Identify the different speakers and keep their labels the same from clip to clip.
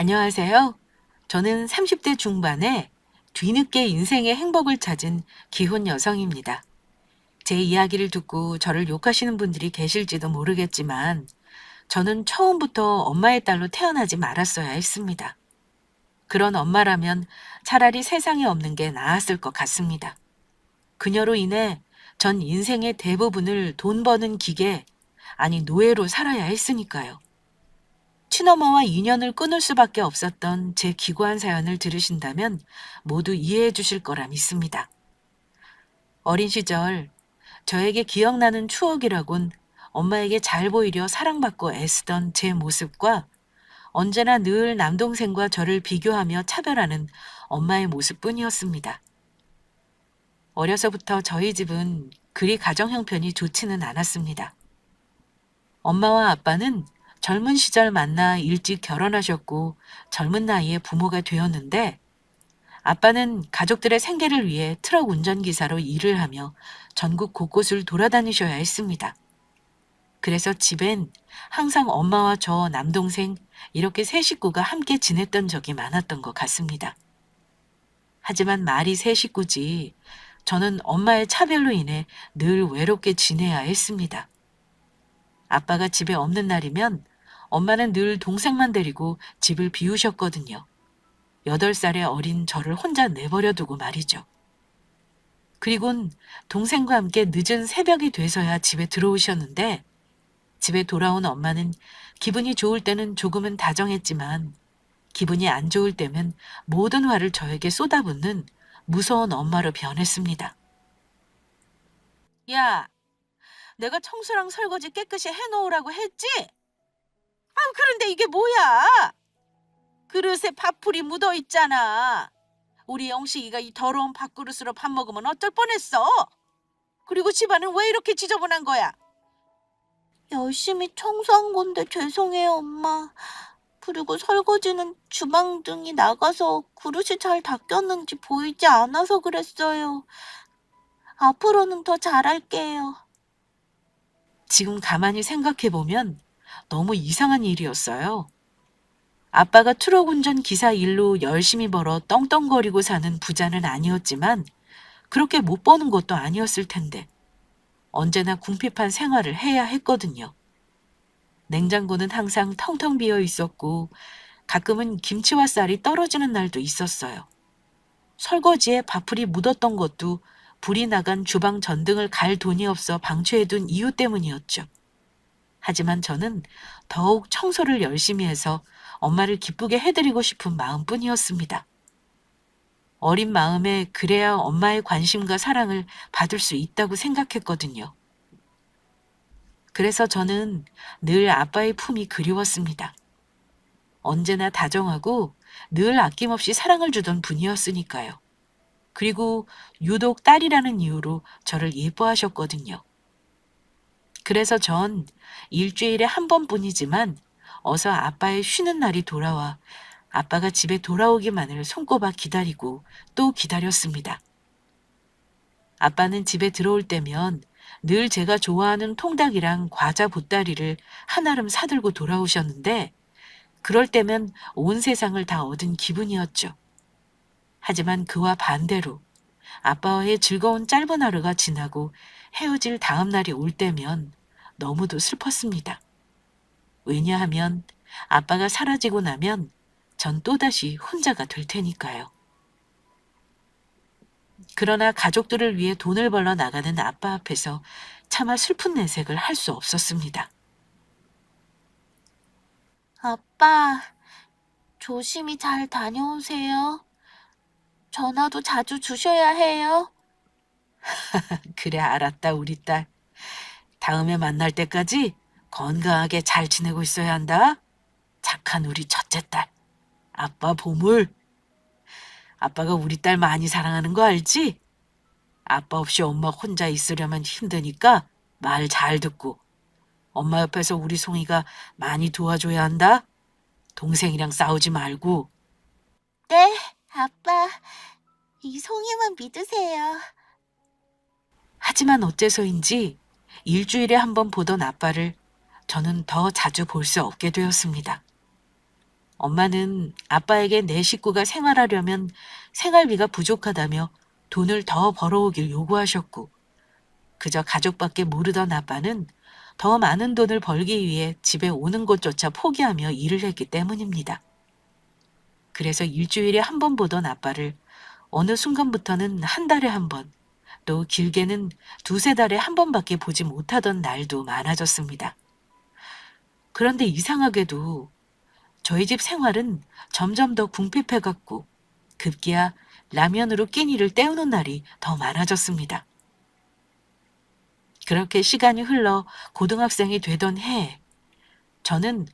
Speaker 1: 안녕하세요. 저는 30대 중반에 뒤늦게 인생의 행복을 찾은 기혼 여성입니다. 제 이야기를 듣고 저를 욕하시는 분들이 계실지도 모르겠지만 저는 처음부터 엄마의 딸로 태어나지 말았어야 했습니다. 그런 엄마라면 차라리 세상에 없는 게 나았을 것 같습니다. 그녀로 인해 전 인생의 대부분을 돈 버는 기계, 아니 노예로 살아야 했으니까요. 친엄마와 인연을 끊을 수밖에 없었던 제 기고한 사연을 들으신다면 모두 이해해 주실 거라 믿습니다. 어린 시절 저에게 기억나는 추억이라곤 엄마에게 잘 보이려 사랑받고 애쓰던 제 모습과 언제나 늘 남동생과 저를 비교하며 차별하는 엄마의 모습뿐이었습니다. 어려서부터 저희 집은 그리 가정 형편이 좋지는 않았습니다. 엄마와 아빠는 젊은 시절 만나 일찍 결혼하셨고 젊은 나이에 부모가 되었는데 아빠는 가족들의 생계를 위해 트럭 운전기사로 일을 하며 전국 곳곳을 돌아다니셔야 했습니다. 그래서 집엔 항상 엄마와 저 남동생 이렇게 세 식구가 함께 지냈던 적이 많았던 것 같습니다. 하지만 말이 세 식구지 저는 엄마의 차별로 인해 늘 외롭게 지내야 했습니다. 아빠가 집에 없는 날이면 엄마는 늘 동생만 데리고 집을 비우셨거든요. 8살의 어린 저를 혼자 내버려 두고 말이죠. 그리곤 동생과 함께 늦은 새벽이 돼서야 집에 들어오셨는데 집에 돌아온 엄마는 기분이 좋을 때는 조금은 다정했지만 기분이 안 좋을 때면 모든 화를 저에게 쏟아붓는 무서운 엄마로 변했습니다. 야, 내가 청소랑 설거지 깨끗이 해놓으라고 했지? 아, 그런데 이게 뭐야? 그릇에 밥풀이 묻어 있잖아. 우리 영식이가 이 더러운 밥그릇으로 밥 먹으면 어쩔 뻔했어. 그리고 집안은 왜 이렇게 지저분한 거야? 열심히 청소한 건데 죄송해요, 엄마. 그리고 설거지는 주방 등이 나가서 그릇이 잘 닦였는지 보이지 않아서 그랬어요. 앞으로는 더 잘할게요. 지금 가만히 생각해보면 너무 이상한 일이었어요. 아빠가 트럭 운전 기사 일로 열심히 벌어 떵떵거리고 사는 부자는 아니었지만 그렇게 못 버는 것도 아니었을 텐데 언제나 궁핍한 생활을 해야 했거든요. 냉장고는 항상 텅텅 비어 있었고 가끔은 김치와 쌀이 떨어지는 날도 있었어요. 설거지에 밥풀이 묻었던 것도 불이 나간 주방 전등을 갈 돈이 없어 방치해둔 이유 때문이었죠. 하지만 저는 더욱 청소를 열심히 해서 엄마를 기쁘게 해드리고 싶은 마음뿐이었습니다. 어린 마음에 그래야 엄마의 관심과 사랑을 받을 수 있다고 생각했거든요. 그래서 저는 늘 아빠의 품이 그리웠습니다. 언제나 다정하고 늘 아낌없이 사랑을 주던 분이었으니까요. 그리고 유독 딸이라는 이유로 저를 예뻐하셨거든요. 그래서 전 일주일에 한 번뿐이지만 어서 아빠의 쉬는 날이 돌아와 아빠가 집에 돌아오기만을 손꼽아 기다리고 또 기다렸습니다. 아빠는 집에 들어올 때면 늘 제가 좋아하는 통닭이랑 과자 보따리를 한아름 사들고 돌아오셨는데 그럴 때면 온 세상을 다 얻은 기분이었죠. 하지만 그와 반대로 아빠와의 즐거운 짧은 하루가 지나고 헤어질 다음 날이 올 때면 너무도 슬펐습니다. 왜냐하면 아빠가 사라지고 나면 전 또다시 혼자가 될 테니까요. 그러나 가족들을 위해 돈을 벌러 나가는 아빠 앞에서 차마 슬픈 내색을 할 수 없었습니다. 아빠, 조심히 잘 다녀오세요. 전화도 자주 주셔야 해요. 그래, 알았다, 우리 딸. 다음에 만날 때까지 건강하게 잘 지내고 있어야 한다. 착한 우리 첫째 딸. 아빠 보물. 아빠가 우리 딸 많이 사랑하는 거 알지? 아빠 없이 엄마 혼자 있으려면 힘드니까 말 잘 듣고 엄마 옆에서 우리 송이가 많이 도와줘야 한다. 동생이랑 싸우지 말고. 네, 아빠. 이 송이만 믿으세요. 하지만 어째서인지 일주일에 한 번 보던 아빠를 저는 더 자주 볼 수 없게 되었습니다. 엄마는 아빠에게 내 식구가 생활하려면 생활비가 부족하다며 돈을 더 벌어오길 요구하셨고, 그저 가족밖에 모르던 아빠는 더 많은 돈을 벌기 위해 집에 오는 것조차 포기하며 일을 했기 때문입니다. 그래서 일주일에 한 번 보던 아빠를 어느 순간부터는 한 달에 한 번, 또 길게는 두세 달에 한 번밖에 보지 못하던 날도 많아졌습니다. 그런데 이상하게도 저희 집 생활은 점점 더 궁핍해갔고 급기야 라면으로 끼니를 때우는 날이 더 많아졌습니다. 그렇게 시간이 흘러 고등학생이 되던 해에 저는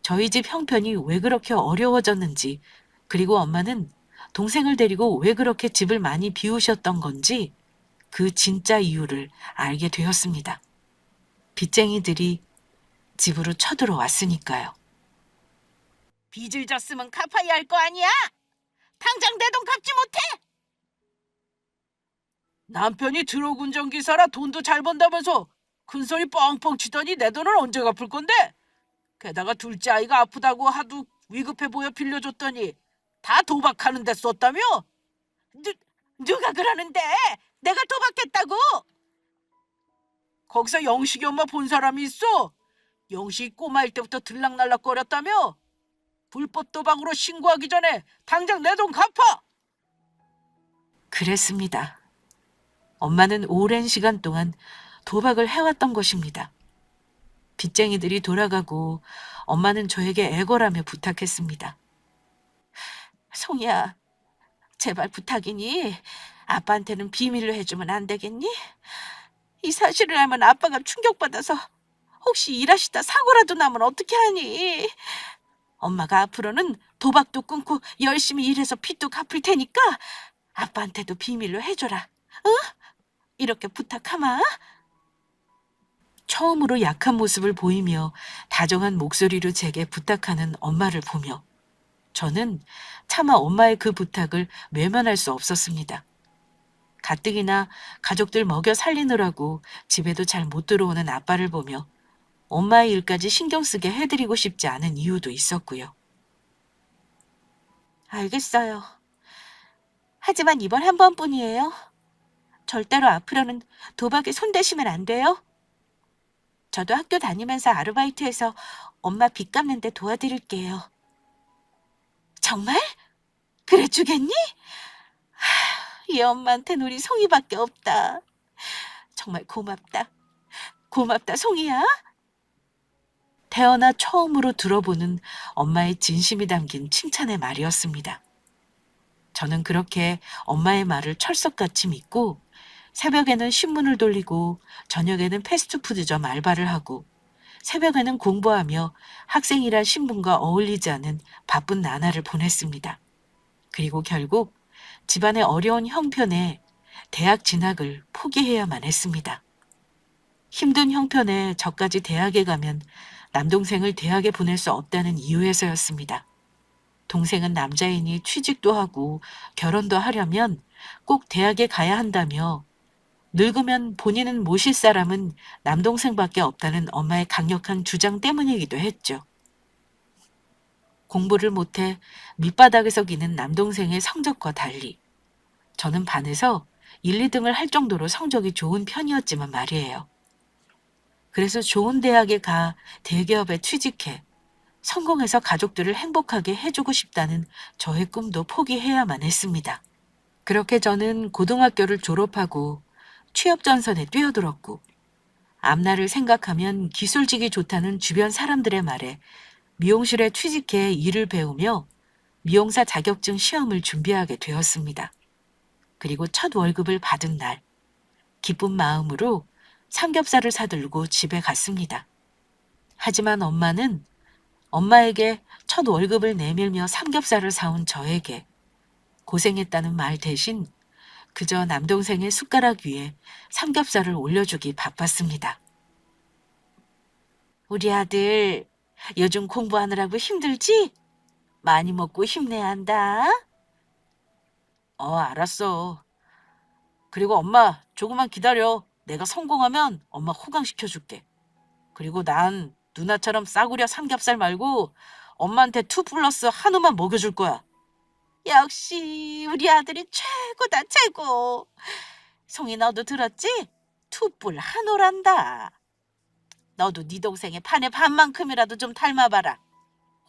Speaker 1: 저희 집 형편이 왜 그렇게 어려워졌는지, 그리고 엄마는 동생을 데리고 왜 그렇게 집을 많이 비우셨던 건지 그 진짜 이유를 알게 되었습니다. 빚쟁이들이 집으로 쳐들어왔으니까요. 빚을 졌으면 갚아야 할 거 아니야? 당장 내 돈 갚지 못해? 남편이 트럭 운전기사라 돈도 잘 번다면서 큰소리 뻥뻥 치더니 내 돈을 언제 갚을 건데? 게다가 둘째 아이가 아프다고 하도 위급해 보여 빌려줬더니 다 도박하는 데 썼다며? 누가 그러는데? 내가 도박했다고? 거기서 영식이 엄마 본 사람이 있어? 영식이 꼬마일 때부터 들락날락거렸다며? 불법 도박으로 신고하기 전에 당장 내 돈 갚아! 그랬습니다. 엄마는 오랜 시간 동안 도박을 해왔던 것입니다. 빚쟁이들이 돌아가고 엄마는 저에게 애걸하며 부탁했습니다. 송이야, 제발 부탁이니 아빠한테는 비밀로 해주면 안 되겠니? 이 사실을 알면 아빠가 충격받아서 혹시 일하시다 사고라도 나면 어떻게 하니? 엄마가 앞으로는 도박도 끊고 열심히 일해서 빚도 갚을 테니까 아빠한테도 비밀로 해줘라. 응? 이렇게 부탁하마. 처음으로 약한 모습을 보이며 다정한 목소리로 제게 부탁하는 엄마를 보며 저는 차마 엄마의 그 부탁을 외면할 수 없었습니다. 가뜩이나 가족들 먹여 살리느라고 집에도 잘 못 들어오는 아빠를 보며 엄마의 일까지 신경 쓰게 해드리고 싶지 않은 이유도 있었고요. 알겠어요. 하지만 이번 한 번뿐이에요. 절대로 앞으로는 도박에 손대시면 안 돼요. 저도 학교 다니면서 아르바이트해서 엄마 빚 갚는 데 도와드릴게요. 정말? 그래 주겠니? 이 엄마한텐 우리 송이밖에 없다. 정말 고맙다. 고맙다, 송이야. 태어나 처음으로 들어보는 엄마의 진심이 담긴 칭찬의 말이었습니다. 저는 그렇게 엄마의 말을 철석같이 믿고 새벽에는 신문을 돌리고 저녁에는 패스트푸드점 알바를 하고 새벽에는 공부하며 학생이란 신분과 어울리지 않은 바쁜 나날을 보냈습니다. 그리고 결국 집안의 어려운 형편에 대학 진학을 포기해야만 했습니다. 힘든 형편에 저까지 대학에 가면 남동생을 대학에 보낼 수 없다는 이유에서였습니다. 동생은 남자이니 취직도 하고 결혼도 하려면 꼭 대학에 가야 한다며 늙으면 본인은 모실 사람은 남동생밖에 없다는 엄마의 강력한 주장 때문이기도 했죠. 공부를 못해 밑바닥에서 기는 남동생의 성적과 달리 저는 반에서 1, 2등을 할 정도로 성적이 좋은 편이었지만 말이에요. 그래서 좋은 대학에 가 대기업에 취직해 성공해서 가족들을 행복하게 해주고 싶다는 저의 꿈도 포기해야만 했습니다. 그렇게 저는 고등학교를 졸업하고 취업 전선에 뛰어들었고 앞날을 생각하면 기술직이 좋다는 주변 사람들의 말에 미용실에 취직해 일을 배우며 미용사 자격증 시험을 준비하게 되었습니다. 그리고 첫 월급을 받은 날 기쁜 마음으로 삼겹살을 사들고 집에 갔습니다. 하지만 엄마는 엄마에게 첫 월급을 내밀며 삼겹살을 사온 저에게 고생했다는 말 대신 그저 남동생의 숟가락 위에 삼겹살을 올려주기 바빴습니다. 우리 아들 요즘 공부하느라고 힘들지? 많이 먹고 힘내야 한다. 알았어. 그리고 엄마 조금만 기다려. 내가 성공하면 엄마 호강시켜줄게. 그리고 난 누나처럼 싸구려 삼겹살 말고 엄마한테 2 플러스 한우만 먹여줄 거야. 역시 우리 아들이 최고다 최고. 송이 너도 들었지? 2뿔 한우란다. 너도 네 동생의 판의 반만큼이라도 좀 닮아봐라.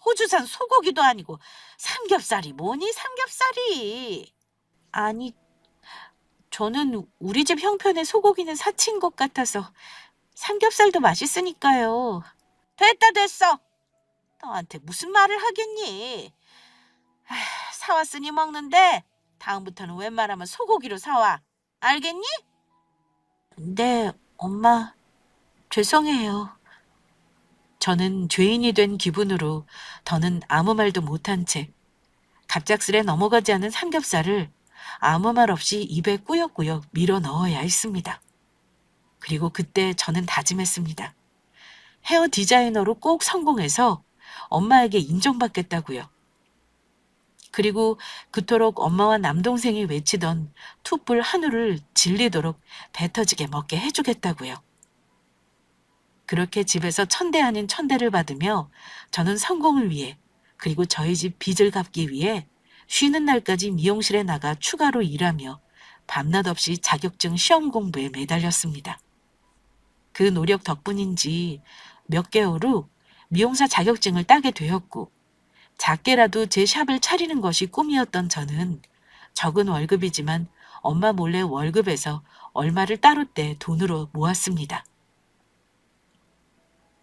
Speaker 1: 호주산 소고기도 아니고 삼겹살이 뭐니 삼겹살이. 아니 저는 우리 집 형편에 소고기는 사치인 것 같아서 삼겹살도 맛있으니까요. 됐다 됐어. 너한테 무슨 말을 하겠니? 사왔으니 먹는데 다음부터는 웬만하면 소고기로 사와. 알겠니? 네, 엄마. 죄송해요. 저는 죄인이 된 기분으로 더는 아무 말도 못한 채 갑작스레 넘어가지 않은 삼겹살을 아무 말 없이 입에 꾸역꾸역 밀어 넣어야 했습니다. 그리고 그때 저는 다짐했습니다. 헤어 디자이너로 꼭 성공해서 엄마에게 인정받겠다고요. 그리고 그토록 엄마와 남동생이 외치던 투뿔 한우를 질리도록 배 터지게 먹게 해주겠다고요. 그렇게 집에서 천대 아닌 천대를 받으며 저는 성공을 위해 그리고 저희 집 빚을 갚기 위해 쉬는 날까지 미용실에 나가 추가로 일하며 밤낮 없이 자격증 시험 공부에 매달렸습니다. 그 노력 덕분인지 몇 개월 후 미용사 자격증을 따게 되었고 작게라도 제 샵을 차리는 것이 꿈이었던 저는 적은 월급이지만 엄마 몰래 월급에서 얼마를 따로 떼 돈으로 모았습니다.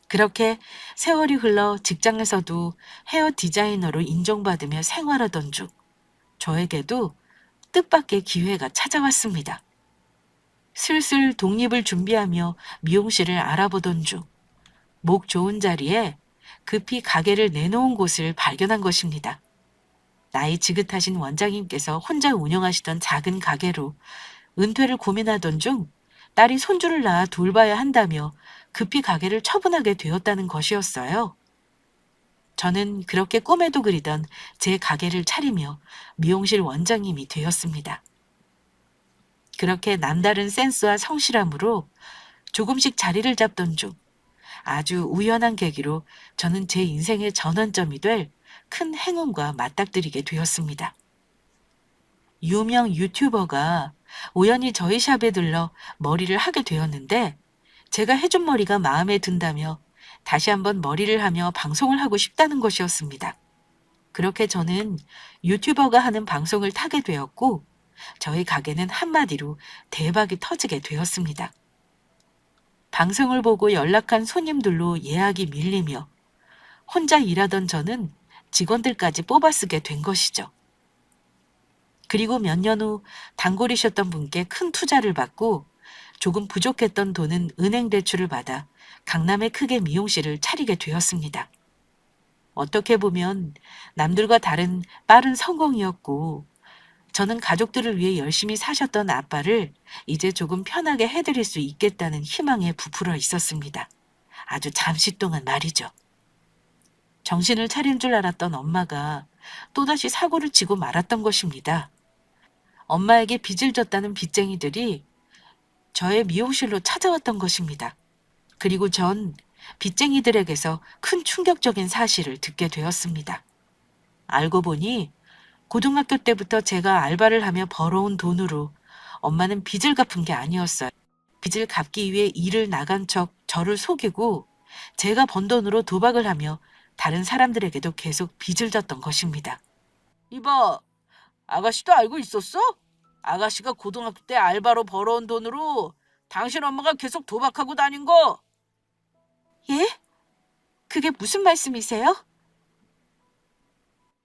Speaker 1: 그렇게 세월이 흘러 직장에서도 헤어 디자이너로 인정받으며 생활하던 중 저에게도 뜻밖의 기회가 찾아왔습니다. 슬슬 독립을 준비하며 미용실을 알아보던 중 목 좋은 자리에 급히 가게를 내놓은 곳을 발견한 것입니다. 나이 지긋하신 원장님께서 혼자 운영하시던 작은 가게로 은퇴를 고민하던 중 딸이 손주를 낳아 돌봐야 한다며 급히 가게를 처분하게 되었다는 것이었어요. 저는 그렇게 꿈에도 그리던 제 가게를 차리며 미용실 원장님이 되었습니다. 그렇게 남다른 센스와 성실함으로 조금씩 자리를 잡던 중 아주 우연한 계기로 저는 제 인생의 전환점이 될 큰 행운과 맞닥뜨리게 되었습니다. 유명 유튜버가 우연히 저희 샵에 들러 머리를 하게 되었는데 제가 해준 머리가 마음에 든다며 다시 한번 머리를 하며 방송을 하고 싶다는 것이었습니다. 그렇게 저는 유튜버가 하는 방송을 타게 되었고 저희 가게는 한마디로 대박이 터지게 되었습니다. 방송을 보고 연락한 손님들로 예약이 밀리며 혼자 일하던 저는 직원들까지 뽑아쓰게 된 것이죠. 그리고 몇 년 후 단골이셨던 분께 큰 투자를 받고 조금 부족했던 돈은 은행 대출을 받아 강남에 크게 미용실을 차리게 되었습니다. 어떻게 보면 남들과 다른 빠른 성공이었고 저는 가족들을 위해 열심히 사셨던 아빠를 이제 조금 편하게 해드릴 수 있겠다는 희망에 부풀어 있었습니다. 아주 잠시 동안 말이죠. 정신을 차린 줄 알았던 엄마가 또다시 사고를 치고 말았던 것입니다. 엄마에게 빚을 졌다는 빚쟁이들이 저의 미용실로 찾아왔던 것입니다. 그리고 전 빚쟁이들에게서 큰 충격적인 사실을 듣게 되었습니다. 알고 보니 고등학교 때부터 제가 알바를 하며 벌어온 돈으로 엄마는 빚을 갚은 게 아니었어요. 빚을 갚기 위해 일을 나간 척 저를 속이고 제가 번 돈으로 도박을 하며 다른 사람들에게도 계속 빚을 졌던 것입니다. 이봐, 아가씨도 알고 있었어? 아가씨가 고등학교 때 알바로 벌어온 돈으로 당신 엄마가 계속 도박하고 다닌 거. 예? 그게 무슨 말씀이세요?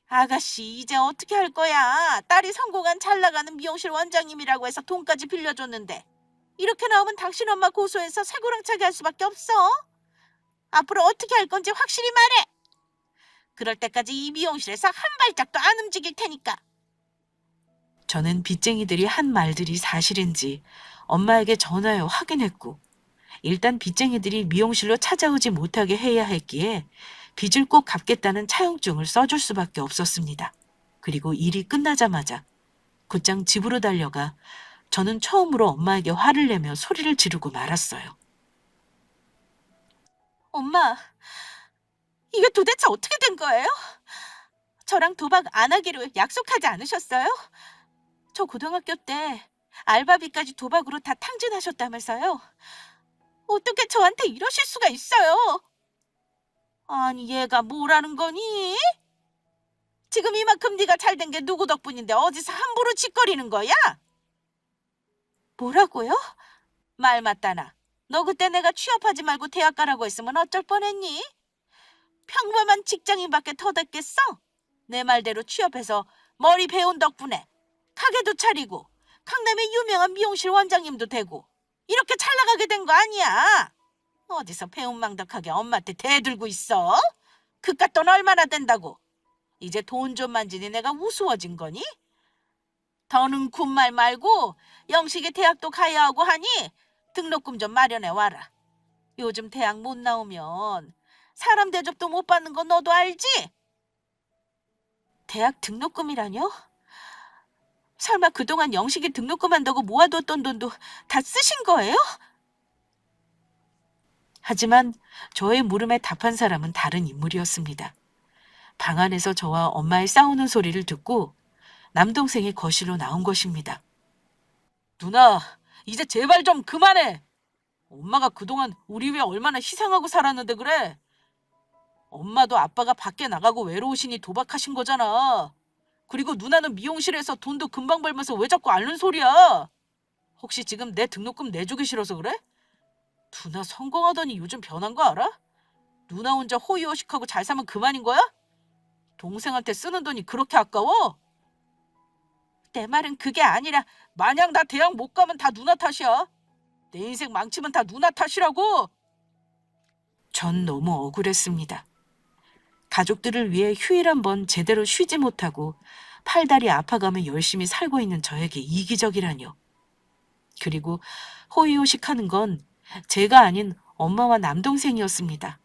Speaker 1: 아가씨, 이제 어떻게 할 거야? 딸이 성공한 잘 나가는 미용실 원장님이라고 해서 돈까지 빌려줬는데. 이렇게 나오면 당신 엄마 고소해서 쇠고랑차게 할 수밖에 없어. 앞으로 어떻게 할 건지 확실히 말해. 그럴 때까지 이 미용실에서 한 발짝도 안 움직일 테니까. 저는 빚쟁이들이 한 말들이 사실인지 엄마에게 전화해 확인했고 일단 빚쟁이들이 미용실로 찾아오지 못하게 해야 했기에 빚을 꼭 갚겠다는 차용증을 써줄 수밖에 없었습니다. 그리고 일이 끝나자마자 곧장 집으로 달려가 저는 처음으로 엄마에게 화를 내며 소리를 지르고 말았어요. 엄마, 이게 도대체 어떻게 된 거예요? 저랑 도박 안 하기로 약속하지 않으셨어요? 저 고등학교 때 알바비까지 도박으로 다 탕진하셨다면서요? 어떻게 저한테 이러실 수가 있어요? 아니, 얘가 뭐라는 거니? 지금 이만큼 네가 잘 된 게 누구 덕분인데 어디서 함부로 짓거리는 거야? 뭐라고요? 말 맞다나. 너 그때 내가 취업하지 말고 대학 가라고 했으면 어쩔 뻔했니? 평범한 직장인밖에 터댔겠어? 내 말대로 취업해서 머리 배운 덕분에 가게도 차리고 강남의 유명한 미용실 원장님도 되고 이렇게 잘 나가게 된 거 아니야? 어디서 배은망덕하게 엄마한테 대들고 있어? 그깟 돈 얼마나 된다고? 이제 돈 좀 만지니 내가 우스워진 거니? 더는 군말 말고 영식이 대학도 가야 하고 하니 등록금 좀 마련해 와라. 요즘 대학 못 나오면 사람 대접도 못 받는 거 너도 알지? 대학 등록금이라뇨? 설마 그동안 영식이 등록금 한다고 모아두었던 돈도 다 쓰신 거예요? 하지만 저의 물음에 답한 사람은 다른 인물이었습니다. 방 안에서 저와 엄마의 싸우는 소리를 듣고 남동생이 거실로 나온 것입니다. 누나, 이제 제발 좀 그만해. 엄마가 그동안 우리 위해 얼마나 희생하고 살았는데 그래. 엄마도 아빠가 밖에 나가고 외로우시니 도박하신 거잖아. 그리고 누나는 미용실에서 돈도 금방 벌면서 왜 자꾸 앓는 소리야? 혹시 지금 내 등록금 내주기 싫어서 그래? 누나 성공하더니 요즘 변한 거 알아? 누나 혼자 호의호식하고 잘 사면 그만인 거야? 동생한테 쓰는 돈이 그렇게 아까워? 내 말은 그게 아니라 만약 나 대학 못 가면 다 누나 탓이야. 내 인생 망치면 다 누나 탓이라고. 전 너무 억울했습니다. 가족들을 위해 휴일 한 번 제대로 쉬지 못하고 팔다리 아파가며 열심히 살고 있는 저에게 이기적이라뇨. 그리고 호의호식하는 건 제가 아닌 엄마와 남동생이었습니다.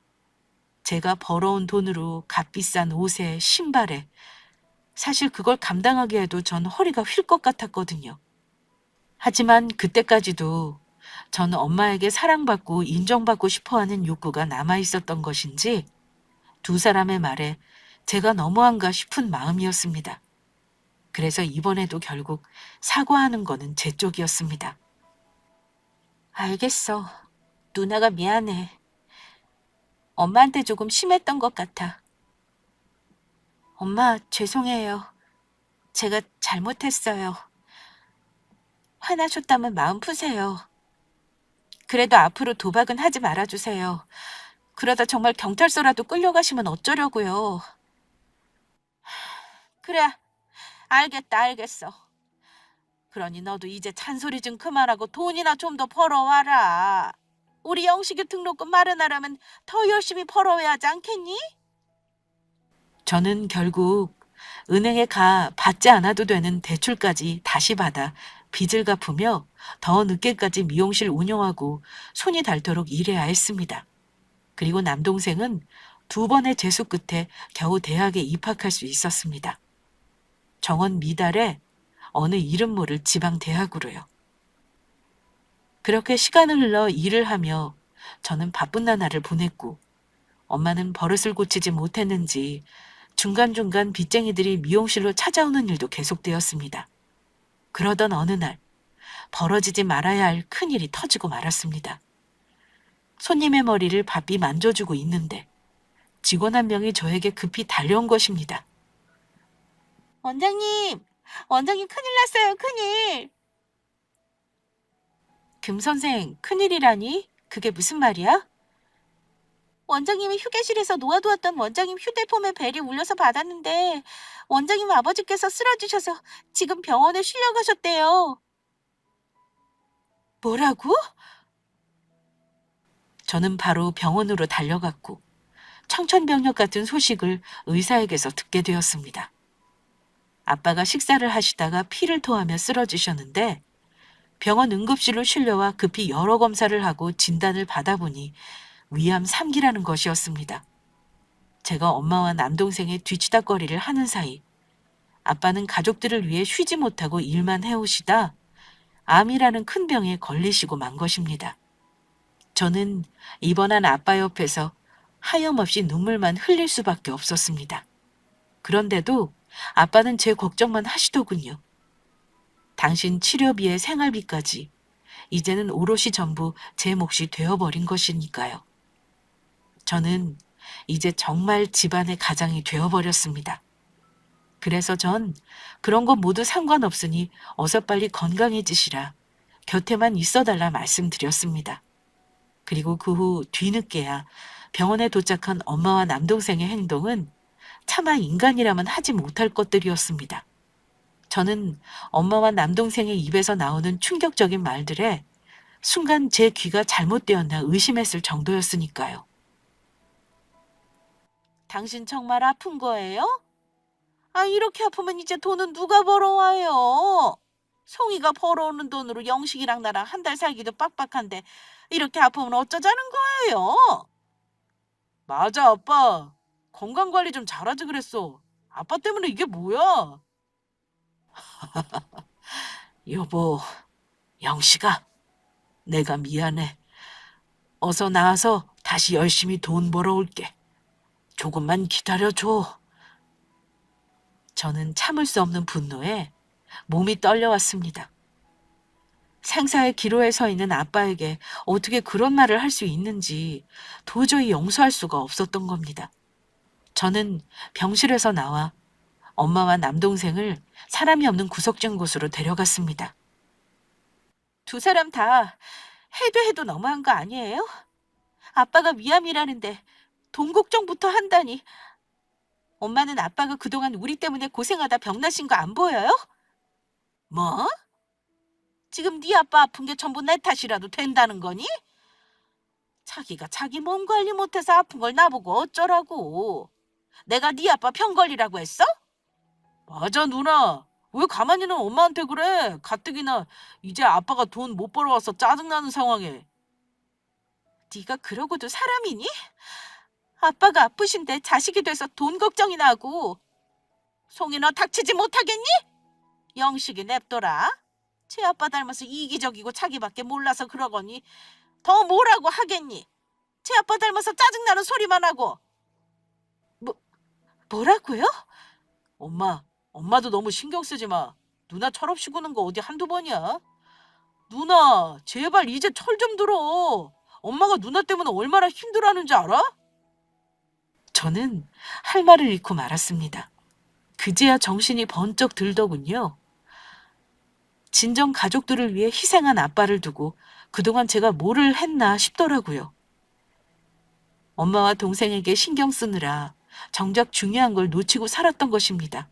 Speaker 1: 제가 벌어온 돈으로 값비싼 옷에 신발에 사실 그걸 감당하기에도 전 허리가 휠 것 같았거든요. 하지만 그때까지도 저는 엄마에게 사랑받고 인정받고 싶어하는 욕구가 남아있었던 것인지 두 사람의 말에 제가 너무한가 싶은 마음이었습니다. 그래서 이번에도 결국 사과하는 거는 제 쪽이었습니다. 알겠어. 누나가 미안해. 엄마한테 조금 심했던 것 같아. 엄마, 죄송해요. 제가 잘못했어요. 화나셨다면 마음 푸세요. 그래도 앞으로 도박은 하지 말아주세요. 그러다 정말 경찰서라도 끌려가시면 어쩌려고요. 그래, 알겠어. 그러니 너도 이제 잔소리 좀 그만하고 돈이나 좀 더 벌어와라. 우리 영식이 등록금 마련하려면 더 열심히 벌어야 하지 않겠니? 저는 결국 은행에 가 받지 않아도 되는 대출까지 다시 받아 빚을 갚으며 더 늦게까지 미용실 운영하고 손이 닳도록 일해야 했습니다. 그리고 남동생은 두 번의 재수 끝에 겨우 대학에 입학할 수 있었습니다. 정원 미달에 어느 이름 모를 지방 대학으로요. 그렇게 시간을 흘러 일을 하며 저는 바쁜 나날을 보냈고 엄마는 버릇을 고치지 못했는지 중간중간 빚쟁이들이 미용실로 찾아오는 일도 계속되었습니다. 그러던 어느 날 벌어지지 말아야 할 큰일이 터지고 말았습니다. 손님의 머리를 바삐 만져주고 있는데 직원 한 명이 저에게 급히 달려온 것입니다. 원장님 큰일 났어요, 큰일. 금 선생, 큰일이라니? 그게 무슨 말이야? 원장님이 휴게실에서 놓아두었던 원장님 휴대폰에 벨이 울려서 받았는데 원장님 아버지께서 쓰러지셔서 지금 병원에 실려가셨대요. 뭐라고? 저는 바로 병원으로 달려갔고 청천벽력 같은 소식을 의사에게서 듣게 되었습니다. 아빠가 식사를 하시다가 피를 토하며 쓰러지셨는데 병원 응급실로 실려와 급히 여러 검사를 하고 진단을 받아보니 위암 3기라는 것이었습니다. 제가 엄마와 남동생의 뒤치다꺼리를 하는 사이 아빠는 가족들을 위해 쉬지 못하고 일만 해오시다 암이라는 큰 병에 걸리시고 만 것입니다. 저는 입원한 아빠 옆에서 하염없이 눈물만 흘릴 수밖에 없었습니다. 그런데도 아빠는 제 걱정만 하시더군요. 당신 치료비에 생활비까지 이제는 오롯이 전부 제 몫이 되어버린 것이니까요. 저는 이제 정말 집안의 가장이 되어버렸습니다. 그래서 전 그런 거 모두 상관없으니 어서 빨리 건강해지시라 곁에만 있어달라 말씀드렸습니다. 그리고 그 후 뒤늦게야 병원에 도착한 엄마와 남동생의 행동은 차마 인간이라면 하지 못할 것들이었습니다. 저는 엄마와 남동생의 입에서 나오는 충격적인 말들에 순간 제 귀가 잘못되었나 의심했을 정도였으니까요. 당신 정말 아픈 거예요? 아, 이렇게 아프면 이제 돈은 누가 벌어와요? 송이가 벌어오는 돈으로 영식이랑 나랑 한 달 살기도 빡빡한데 이렇게 아프면 어쩌자는 거예요? 맞아, 아빠. 건강관리 좀 잘하지 그랬어. 아빠 때문에 이게 뭐야? 여보, 영식아, 내가 미안해. 어서 나와서 다시 열심히 돈 벌어올게. 조금만 기다려줘. 저는 참을 수 없는 분노에 몸이 떨려왔습니다. 생사의 기로에 서 있는 아빠에게 어떻게 그런 말을 할 수 있는지 도저히 용서할 수가 없었던 겁니다. 저는 병실에서 나와 엄마와 남동생을 사람이 없는 구석진 곳으로 데려갔습니다. 두 사람 다 해도 해도 너무한 거 아니에요? 아빠가 위암이라는데 돈 걱정부터 한다니. 엄마는 아빠가 그동안 우리 때문에 고생하다 병나신 거 안 보여요? 뭐? 지금 네 아빠 아픈 게 전부 내 탓이라도 된다는 거니? 자기가 자기 몸 관리 못해서 아픈 걸 나보고 어쩌라고. 내가 네 아빠 병 걸리라고 했어? 맞아, 누나. 왜 가만히는 엄마한테 그래? 가뜩이나 이제 아빠가 돈 못 벌어와서 짜증나는 상황에. 네가 그러고도 사람이니? 아빠가 아프신데 자식이 돼서 돈 걱정이나 하고. 송이 너 닥치지 못하겠니? 영식이 냅둬라. 제 아빠 닮아서 이기적이고 자기밖에 몰라서 그러거니 더 뭐라고 하겠니? 제 아빠 닮아서 짜증나는 소리만 하고. 뭐, 뭐라고요? 엄마도 너무 신경 쓰지 마. 누나 철없이 구는 거 어디 한두 번이야? 누나, 제발 이제 철 좀 들어. 엄마가 누나 때문에 얼마나 힘들어하는지 알아? 저는 할 말을 잃고 말았습니다. 그제야 정신이 번쩍 들더군요. 진정 가족들을 위해 희생한 아빠를 두고 그동안 제가 뭐를 했나 싶더라고요. 엄마와 동생에게 신경 쓰느라 정작 중요한 걸 놓치고 살았던 것입니다.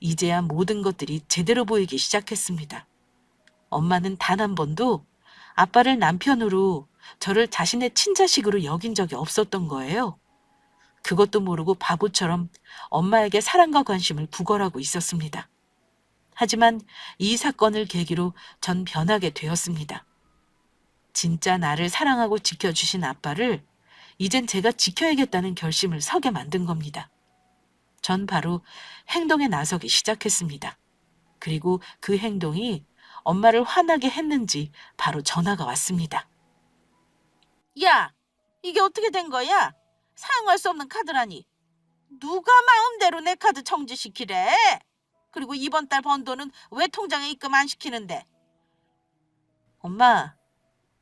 Speaker 1: 이제야 모든 것들이 제대로 보이기 시작했습니다. 엄마는 단 한 번도 아빠를 남편으로 저를 자신의 친자식으로 여긴 적이 없었던 거예요. 그것도 모르고 바보처럼 엄마에게 사랑과 관심을 구걸하고 있었습니다. 하지만 이 사건을 계기로 전 변하게 되었습니다. 진짜 나를 사랑하고 지켜주신 아빠를 이젠 제가 지켜야겠다는 결심을 서게 만든 겁니다. 전 바로 행동에 나서기 시작했습니다. 그리고 그 행동이 엄마를 화나게 했는지 바로 전화가 왔습니다. 야, 이게 어떻게 된 거야? 사용할 수 없는 카드라니. 누가 마음대로 내 카드 정지시키래? 그리고 이번 달 번 돈은 왜 통장에 입금 안 시키는데? 엄마,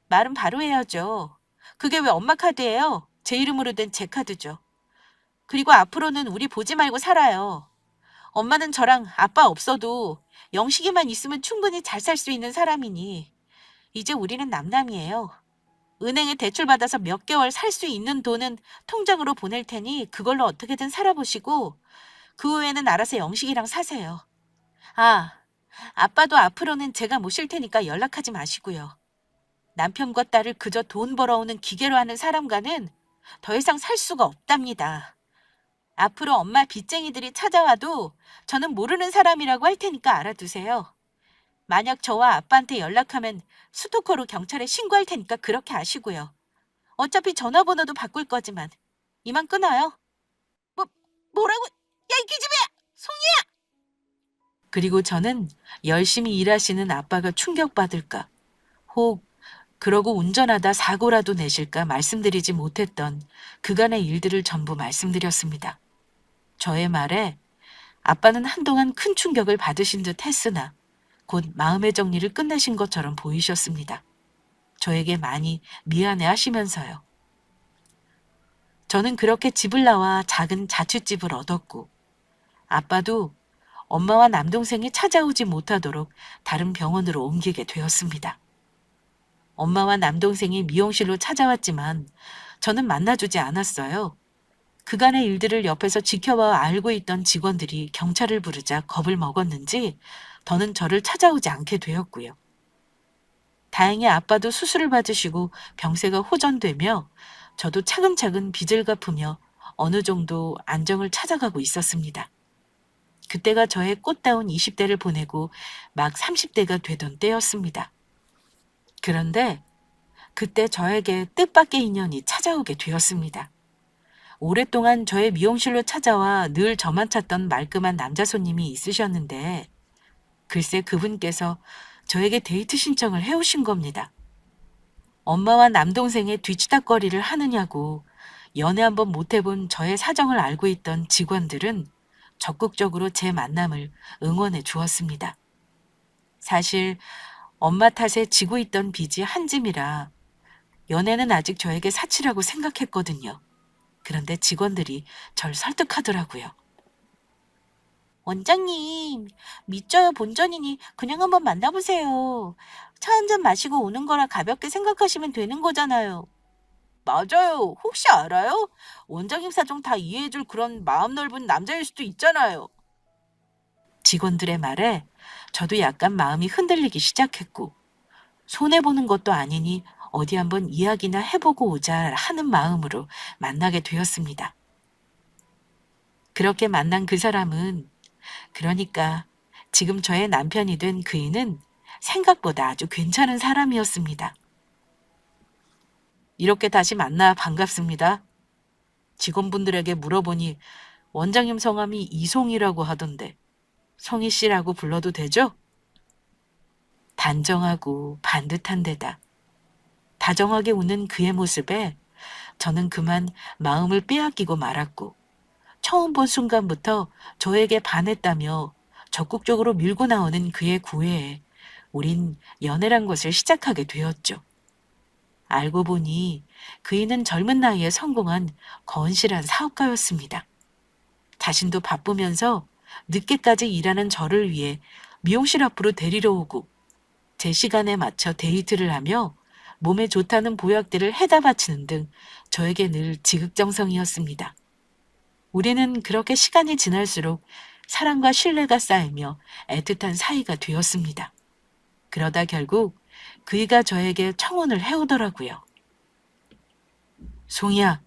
Speaker 1: 말은 바로 해야죠. 그게 왜 엄마 카드예요? 제 이름으로 된 제 카드죠. 그리고 앞으로는 우리 보지 말고 살아요. 엄마는 저랑 아빠 없어도 영식이만 있으면 충분히 잘 살 수 있는 사람이니 이제 우리는 남남이에요. 은행에 대출받아서 몇 개월 살 수 있는 돈은 통장으로 보낼 테니 그걸로 어떻게든 살아보시고 그 후에는 알아서 영식이랑 사세요. 아, 아빠도 앞으로는 제가 모실 테니까 연락하지 마시고요. 남편과 딸을 그저 돈 벌어오는 기계로 하는 사람과는 더 이상 살 수가 없답니다. 앞으로 엄마 빚쟁이들이 찾아와도 저는 모르는 사람이라고 할 테니까 알아두세요. 만약 저와 아빠한테 연락하면 스토커로 경찰에 신고할 테니까 그렇게 아시고요. 어차피 전화번호도 바꿀 거지만 이만 끊어요. 뭐라고? 야, 이 기집애야! 송이야! 그리고 저는 열심히 일하시는 아빠가 충격받을까, 혹 그러고 운전하다 사고라도 내실까 말씀드리지 못했던 그간의 일들을 전부 말씀드렸습니다. 저의 말에 아빠는 한동안 큰 충격을 받으신 듯 했으나 곧 마음의 정리를 끝내신 것처럼 보이셨습니다. 저에게 많이 미안해 하시면서요. 저는 그렇게 집을 나와 작은 자취집을 얻었고 아빠도 엄마와 남동생이 찾아오지 못하도록 다른 병원으로 옮기게 되었습니다. 엄마와 남동생이 미용실로 찾아왔지만 저는 만나주지 않았어요. 그간의 일들을 옆에서 지켜봐 알고 있던 직원들이 경찰을 부르자 겁을 먹었는지 더는 저를 찾아오지 않게 되었고요. 다행히 아빠도 수술을 받으시고 병세가 호전되며 저도 차근차근 빚을 갚으며 어느 정도 안정을 찾아가고 있었습니다. 그때가 저의 꽃다운 20대를 보내고 막 30대가 되던 때였습니다. 그런데 그때 저에게 뜻밖의 인연이 찾아오게 되었습니다. 오랫동안 저의 미용실로 찾아와 늘 저만 찾던 말끔한 남자 손님이 있으셨는데 글쎄 그분께서 저에게 데이트 신청을 해오신 겁니다. 엄마와 남동생의 뒤치다꺼리를 하느냐고 연애 한번 못해본 저의 사정을 알고 있던 직원들은 적극적으로 제 만남을 응원해 주었습니다. 사실 엄마 탓에 지고 있던 빚이 한 짐이라 연애는 아직 저에게 사치라고 생각했거든요. 그런데 직원들이 절 설득하더라고요. 원장님, 믿져요 본전이니 그냥 한번 만나보세요. 차 한 잔 마시고 오는 거라 가볍게 생각하시면 되는 거잖아요. 맞아요. 혹시 알아요? 원장님 사정 다 이해해줄 그런 마음 넓은 남자일 수도 있잖아요. 직원들의 말에 저도 약간 마음이 흔들리기 시작했고 손해보는 것도 아니니 어디 한번 이야기나 해보고 오자 하는 마음으로 만나게 되었습니다. 그렇게 만난 그 사람은 그러니까 지금 저의 남편이 된 그이는 생각보다 아주 괜찮은 사람이었습니다. 이렇게 다시 만나 반갑습니다. 직원분들에게 물어보니 원장님 성함이 이송이라고 하던데 성희 씨라고 불러도 되죠? 단정하고 반듯한 데다 다정하게 웃는 그의 모습에 저는 그만 마음을 빼앗기고 말았고 처음 본 순간부터 저에게 반했다며 적극적으로 밀고 나오는 그의 구애에 우린 연애란 것을 시작하게 되었죠. 알고 보니 그이는 젊은 나이에 성공한 건실한 사업가였습니다. 자신도 바쁘면서 늦게까지 일하는 저를 위해 미용실 앞으로 데리러 오고 제 시간에 맞춰 데이트를 하며 몸에 좋다는 보약들을 해다 바치는 등 저에게 늘 지극정성이었습니다. 우리는 그렇게 시간이 지날수록 사랑과 신뢰가 쌓이며 애틋한 사이가 되었습니다. 그러다 결국 그이가 저에게 청혼을 해오더라고요. 송이야,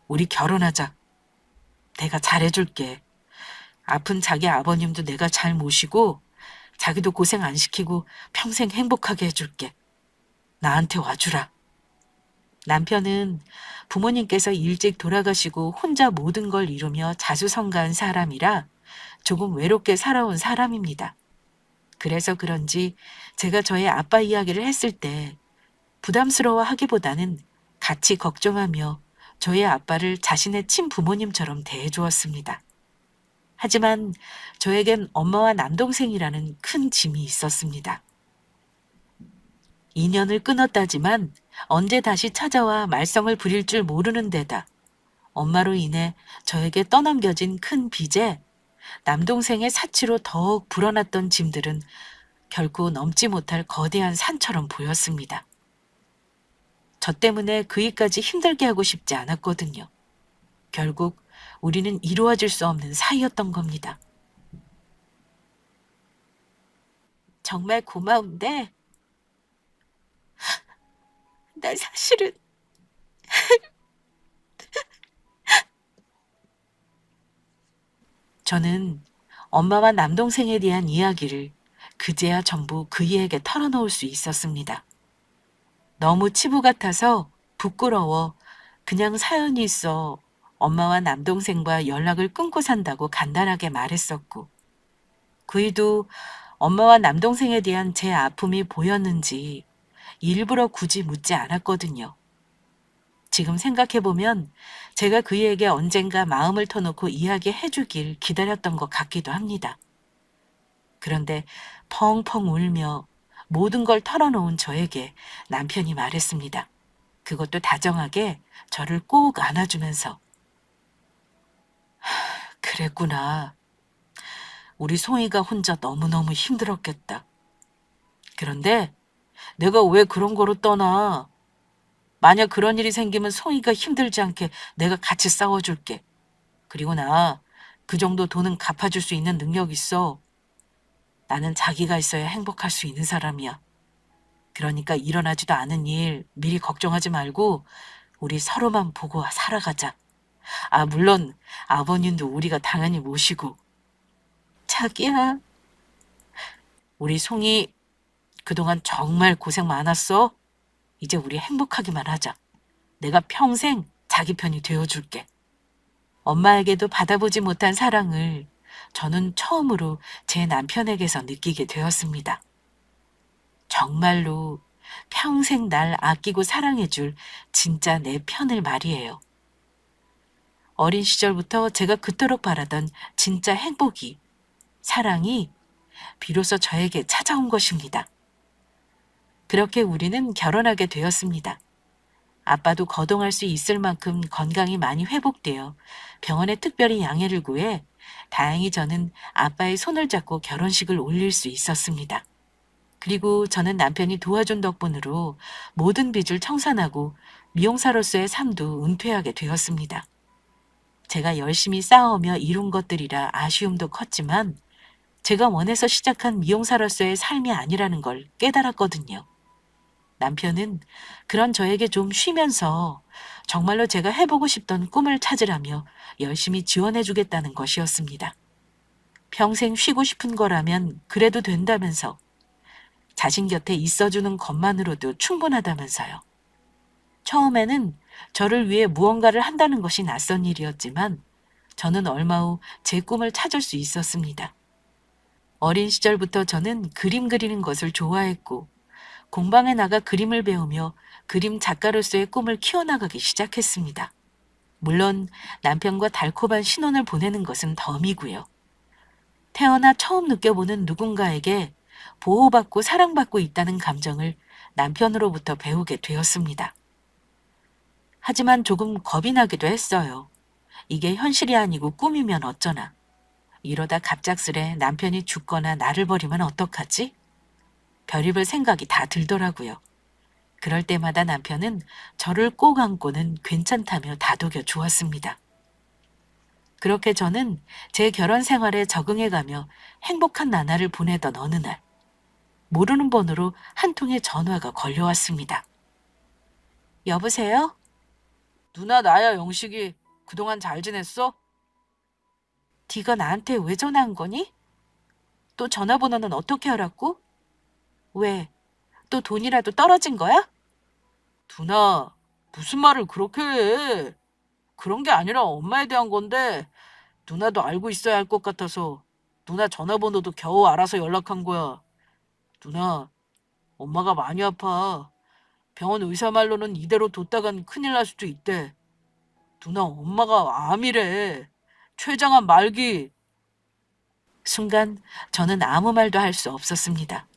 Speaker 1: 우리 결혼하자. 내가 잘해줄게. 아픈 자기 아버님도 내가 잘 모시고 자기도 고생 안 시키고 평생 행복하게 해줄게. 나한테 와주라. 남편은 부모님께서 일찍 돌아가시고 혼자 모든 걸 이루며 자수성가한 사람이라 조금 외롭게 살아온 사람입니다. 그래서 그런지 제가 저의 아빠 이야기를 했을 때 부담스러워 하기보다는 같이 걱정하며 저의 아빠를 자신의 친부모님처럼 대해주었습니다. 하지만 저에겐 엄마와 남동생이라는 큰 짐이 있었습니다. 인연을 끊었다지만 언제 다시 찾아와 말썽을 부릴 줄 모르는 데다 엄마로 인해 저에게 떠넘겨진 큰 빚에 남동생의 사치로 더욱 불어났던 짐들은 결코 넘지 못할 거대한 산처럼 보였습니다. 저 때문에 그이까지 힘들게 하고 싶지 않았거든요. 결국 우리는 이루어질 수 없는 사이였던 겁니다. 정말 고마운데 나 사실은 저는 엄마와 남동생에 대한 이야기를 그제야 전부 그이에게 털어놓을 수 있었습니다. 너무 치부 같아서 부끄러워 그냥 사연이 있어 엄마와 남동생과 연락을 끊고 산다고 간단하게 말했었고 그이도 엄마와 남동생에 대한 제 아픔이 보였는지 일부러 굳이 묻지 않았거든요. 지금 생각해보면 제가 그에게 언젠가 마음을 터놓고 이야기해 주길 기다렸던 것 같기도 합니다. 그런데 펑펑 울며 모든 걸 털어놓은 저에게 남편이 말했습니다. 그것도 다정하게 저를 꼭 안아주면서. 그랬구나. 우리 송이가 혼자 너무너무 힘들었겠다. 그런데 내가 왜 그런 거로 떠나? 만약 그런 일이 생기면 송이가 힘들지 않게 내가 같이 싸워줄게. 그리고 나 그 정도 돈은 갚아줄 수 있는 능력 있어. 나는 자기가 있어야 행복할 수 있는 사람이야. 그러니까 일어나지도 않은 일 미리 걱정하지 말고 우리 서로만 보고 살아가자. 아, 물론 아버님도 우리가 당연히 모시고. 자기야, 우리 송이 그동안 정말 고생 많았어. 이제 우리 행복하기만 하자. 내가 평생 자기 편이 되어줄게. 엄마에게도 받아보지 못한 사랑을 저는 처음으로 제 남편에게서 느끼게 되었습니다. 정말로 평생 날 아끼고 사랑해줄 진짜 내 편을 말이에요. 어린 시절부터 제가 그토록 바라던 진짜 행복이, 사랑이 비로소 저에게 찾아온 것입니다. 그렇게 우리는 결혼하게 되었습니다. 아빠도 거동할 수 있을 만큼 건강이 많이 회복되어 병원에 특별히 양해를 구해 다행히 저는 아빠의 손을 잡고 결혼식을 올릴 수 있었습니다. 그리고 저는 남편이 도와준 덕분으로 모든 빚을 청산하고 미용사로서의 삶도 은퇴하게 되었습니다. 제가 열심히 쌓아오며 이룬 것들이라 아쉬움도 컸지만 제가 원해서 시작한 미용사로서의 삶이 아니라는 걸 깨달았거든요. 남편은 그런 저에게 좀 쉬면서 정말로 제가 해보고 싶던 꿈을 찾으라며 열심히 지원해주겠다는 것이었습니다. 평생 쉬고 싶은 거라면 그래도 된다면서 자신 곁에 있어주는 것만으로도 충분하다면서요. 처음에는 저를 위해 무언가를 한다는 것이 낯선 일이었지만 저는 얼마 후 제 꿈을 찾을 수 있었습니다. 어린 시절부터 저는 그림 그리는 것을 좋아했고 공방에 나가 그림을 배우며 그림 작가로서의 꿈을 키워나가기 시작했습니다. 물론 남편과 달콤한 신혼을 보내는 것은 덤이고요. 태어나 처음 느껴보는 누군가에게 보호받고 사랑받고 있다는 감정을 남편으로부터 배우게 되었습니다. 하지만 조금 겁이 나기도 했어요. 이게 현실이 아니고 꿈이면 어쩌나. 이러다 갑작스레 남편이 죽거나 나를 버리면 어떡하지? 별의별 생각이 다 들더라고요. 그럴 때마다 남편은 저를 꼭 안고는 괜찮다며 다독여 주었습니다. 그렇게 저는 제 결혼 생활에 적응해가며 행복한 나날을 보내던 어느 날, 모르는 번호로 한 통의 전화가 걸려왔습니다. 여보세요? 누나 나야 영식이. 그동안 잘 지냈어? 네가 나한테 왜 전화한 거니? 또 전화번호는 어떻게 알았고? 왜? 또 돈이라도 떨어진 거야? 누나, 무슨 말을 그렇게 해? 그런 게 아니라 엄마에 대한 건데 누나도 알고 있어야 할 것 같아서 누나 전화번호도 겨우 알아서 연락한 거야. 누나, 엄마가 많이 아파. 병원 의사 말로는 이대로 뒀다간 큰일 날 수도 있대. 누나, 엄마가 암이래. 췌장암 말기. 순간 저는 아무 말도 할 수 없었습니다.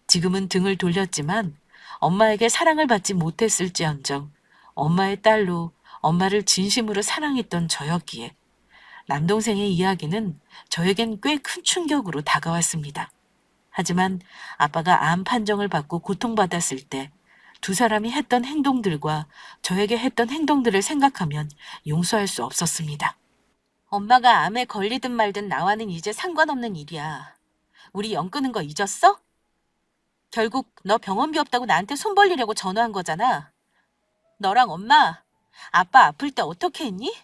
Speaker 1: 지금은 등을 돌렸지만 엄마에게 사랑을 받지 못했을지언정 엄마의 딸로 엄마를 진심으로 사랑했던 저였기에 남동생의 이야기는 저에겐 꽤 큰 충격으로 다가왔습니다. 하지만 아빠가 암 판정을 받고 고통받았을 때 두 사람이 했던 행동들과 저에게 했던 행동들을 생각하면 용서할 수 없었습니다. 엄마가 암에 걸리든 말든 나와는 이제 상관없는 일이야. 우리 연 끊은 거 잊었어? 결국 너 병원비 없다고 나한테 손 벌리려고 전화한 거잖아. 너랑 엄마, 아빠 아플 때 어떻게 했니?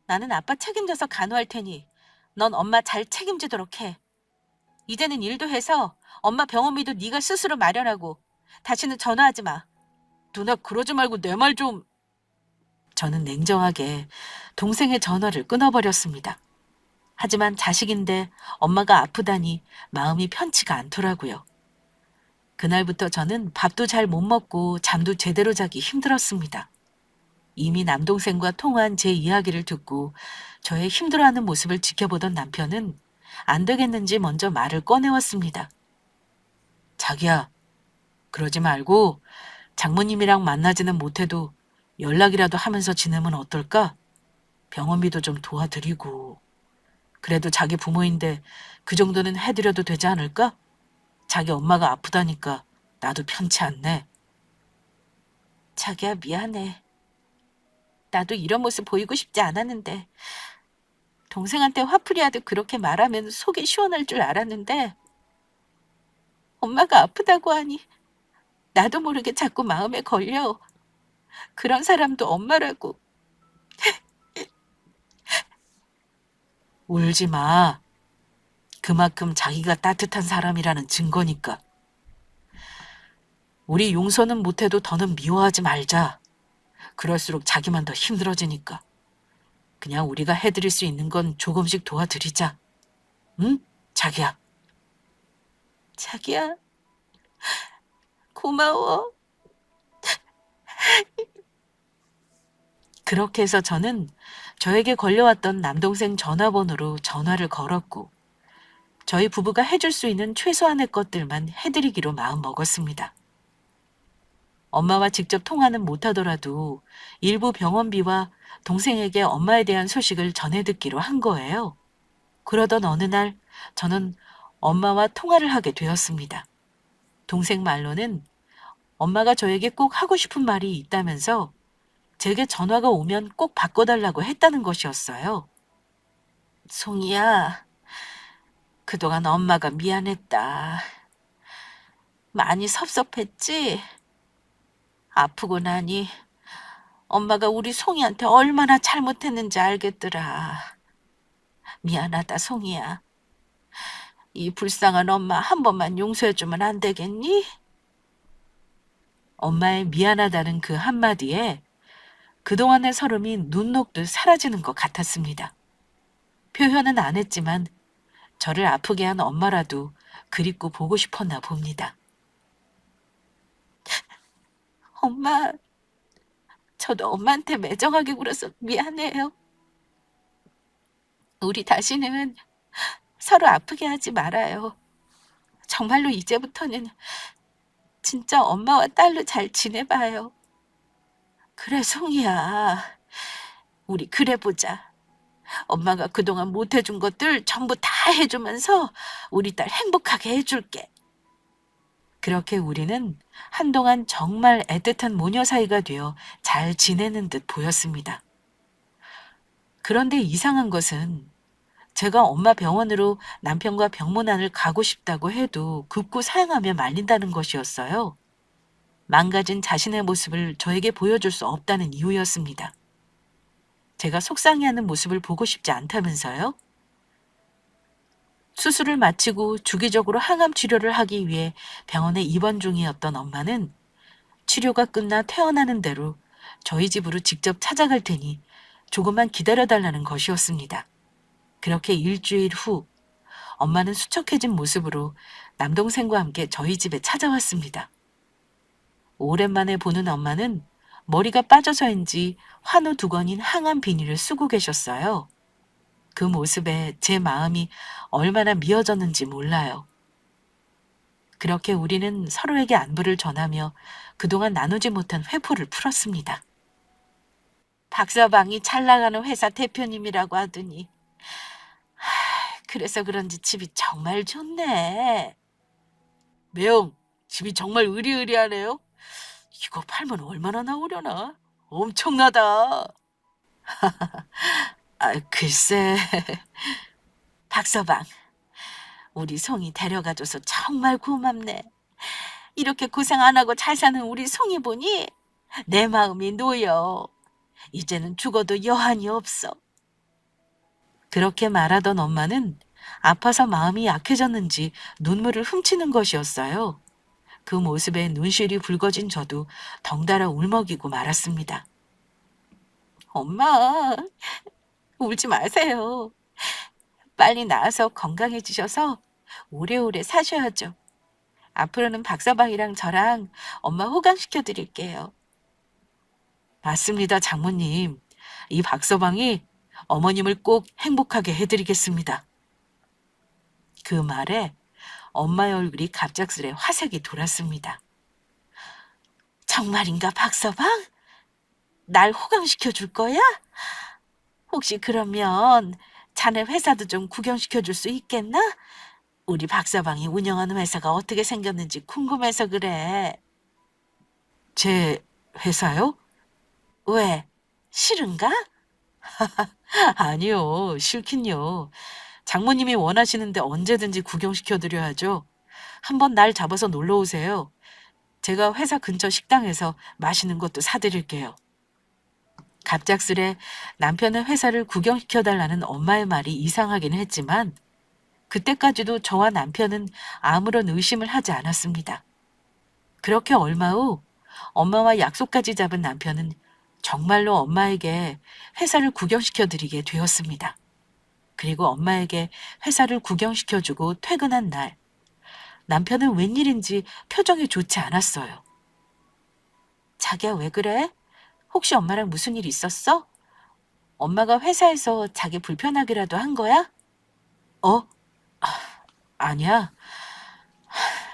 Speaker 1: 나는 아빠 책임져서 간호할 테니 넌 엄마 잘 책임지도록 해. 이제는 일도 해서 엄마 병원비도 네가 스스로 마련하고 다시는 전화하지 마. 누나 그러지 말고 내 말 좀. 저는 냉정하게 동생의 전화를 끊어버렸습니다. 하지만 자식인데 엄마가 아프다니 마음이 편치가 않더라고요. 그날부터 저는 밥도 잘 못 먹고 잠도 제대로 자기 힘들었습니다. 이미 남동생과 통화한 제 이야기를 듣고 저의 힘들어하는 모습을 지켜보던 남편은 안 되겠는지 먼저 말을 꺼내왔습니다. 자기야, 그러지 말고 장모님이랑 만나지는 못해도 연락이라도 하면서 지내면 어떨까? 병원비도 좀 도와드리고. 그래도 자기 부모인데 그 정도는 해드려도 되지 않을까? 자기 엄마가 아프다니까 나도 편치 않네. 자기야, 미안해. 나도 이런 모습 보이고 싶지 않았는데 동생한테 화풀이하듯 그렇게 말하면 속이 시원할 줄 알았는데 엄마가 아프다고 하니 나도 모르게 자꾸 마음에 걸려. 그런 사람도 엄마라고. 울지 마. 그만큼 자기가 따뜻한 사람이라는 증거니까. 우리 용서는 못해도 더는 미워하지 말자. 그럴수록 자기만 더 힘들어지니까. 그냥 우리가 해드릴 수 있는 건 조금씩 도와드리자. 응? 자기야. 자기야, 고마워. 그렇게 해서 저는 저에게 걸려왔던 남동생 전화번호로 전화를 걸었고 저희 부부가 해줄 수 있는 최소한의 것들만 해드리기로 마음먹었습니다. 엄마와 직접 통화는 못하더라도 일부 병원비와 동생에게 엄마에 대한 소식을 전해 듣기로 한 거예요. 그러던 어느 날 저는 엄마와 통화를 하게 되었습니다. 동생 말로는 엄마가 저에게 꼭 하고 싶은 말이 있다면서 제게 전화가 오면 꼭 바꿔달라고 했다는 것이었어요. 송이야, 그동안 엄마가 미안했다. 많이 섭섭했지? 아프고 나니 엄마가 우리 송이한테 얼마나 잘못했는지 알겠더라. 미안하다, 송이야. 이 불쌍한 엄마 한 번만 용서해주면 안 되겠니? 엄마의 미안하다는 그 한마디에 그동안의 서름이 눈 녹듯 사라지는 것 같았습니다. 표현은 안 했지만 저를 아프게 한 엄마라도 그립고 보고 싶었나 봅니다. 엄마, 저도 엄마한테 매정하게 굴어서 미안해요. 우리 다시는 서로 아프게 하지 말아요. 정말로 이제부터는 진짜 엄마와 딸로 잘 지내봐요. 그래, 송이야. 우리 그래 보자. 엄마가 그동안 못 해준 것들 전부 다 해주면서 우리 딸 행복하게 해줄게. 그렇게 우리는 한동안 정말 애틋한 모녀 사이가 되어 잘 지내는 듯 보였습니다. 그런데 이상한 것은 제가 엄마 병원으로 남편과 병문안을 가고 싶다고 해도 급고 사양하며 말린다는 것이었어요. 망가진 자신의 모습을 저에게 보여줄 수 없다는 이유였습니다. 제가 속상해하는 모습을 보고 싶지 않다면서요? 수술을 마치고 주기적으로 항암 치료를 하기 위해 병원에 입원 중이었던 엄마는 치료가 끝나 퇴원하는 대로 저희 집으로 직접 찾아갈 테니 조금만 기다려달라는 것이었습니다. 그렇게 일주일 후 엄마는 수척해진 모습으로 남동생과 함께 저희 집에 찾아왔습니다. 오랜만에 보는 엄마는 머리가 빠져서인지 환우 두건인 항암 비닐을 쓰고 계셨어요. 그 모습에 제 마음이 얼마나 미어졌는지 몰라요. 그렇게 우리는 서로에게 안부를 전하며 그동안 나누지 못한 회포를 풀었습니다. 박서방이 잘 나가는 회사 대표님이라고 하더니 그래서 그런지 집이 정말 좋네. 매형, 집이 정말 으리으리하네요. 이거 팔면 얼마나 나오려나? 엄청나다. 글쎄. 박서방, 우리 송이 데려가줘서 정말 고맙네. 이렇게 고생 안 하고 잘 사는 우리 송이 보니 내 마음이 놓여. 이제는 죽어도 여한이 없어. 그렇게 말하던 엄마는 아파서 마음이 약해졌는지 눈물을 훔치는 것이었어요. 그 모습에 눈시울이 붉어진 저도 덩달아 울먹이고 말았습니다. 엄마, 울지 마세요. 빨리 나아서 건강해지셔서 오래오래 사셔야죠. 앞으로는 박서방이랑 저랑 엄마 호강시켜 드릴게요. 맞습니다, 장모님. 이 박서방이 어머님을 꼭 행복하게 해드리겠습니다. 그 말에 엄마의 얼굴이 갑작스레 화색이 돌았습니다. 정말인가, 박서방? 날 호강시켜 줄 거야? 혹시 그러면 자네 회사도 좀 구경시켜 줄 수 있겠나? 우리 박서방이 운영하는 회사가 어떻게 생겼는지 궁금해서 그래. 제 회사요? 왜? 싫은가? 아니요, 싫긴요. 장모님이 원하시는데 언제든지 구경시켜 드려야죠. 한번 날 잡아서 놀러 오세요. 제가 회사 근처 식당에서 맛있는 것도 사드릴게요. 갑작스레 남편의 회사를 구경시켜 달라는 엄마의 말이 이상하긴 했지만 그때까지도 저와 남편은 아무런 의심을 하지 않았습니다. 그렇게 얼마 후 엄마와 약속까지 잡은 남편은 정말로 엄마에게 회사를 구경시켜 드리게 되었습니다. 그리고 엄마에게 회사를 구경시켜 주고 퇴근한 날, 남편은 웬일인지 표정이 좋지 않았어요. 자기야, 왜 그래? 혹시 엄마랑 무슨 일 있었어? 엄마가 회사에서 자기 불편하기라도 한 거야? 어? 아니야.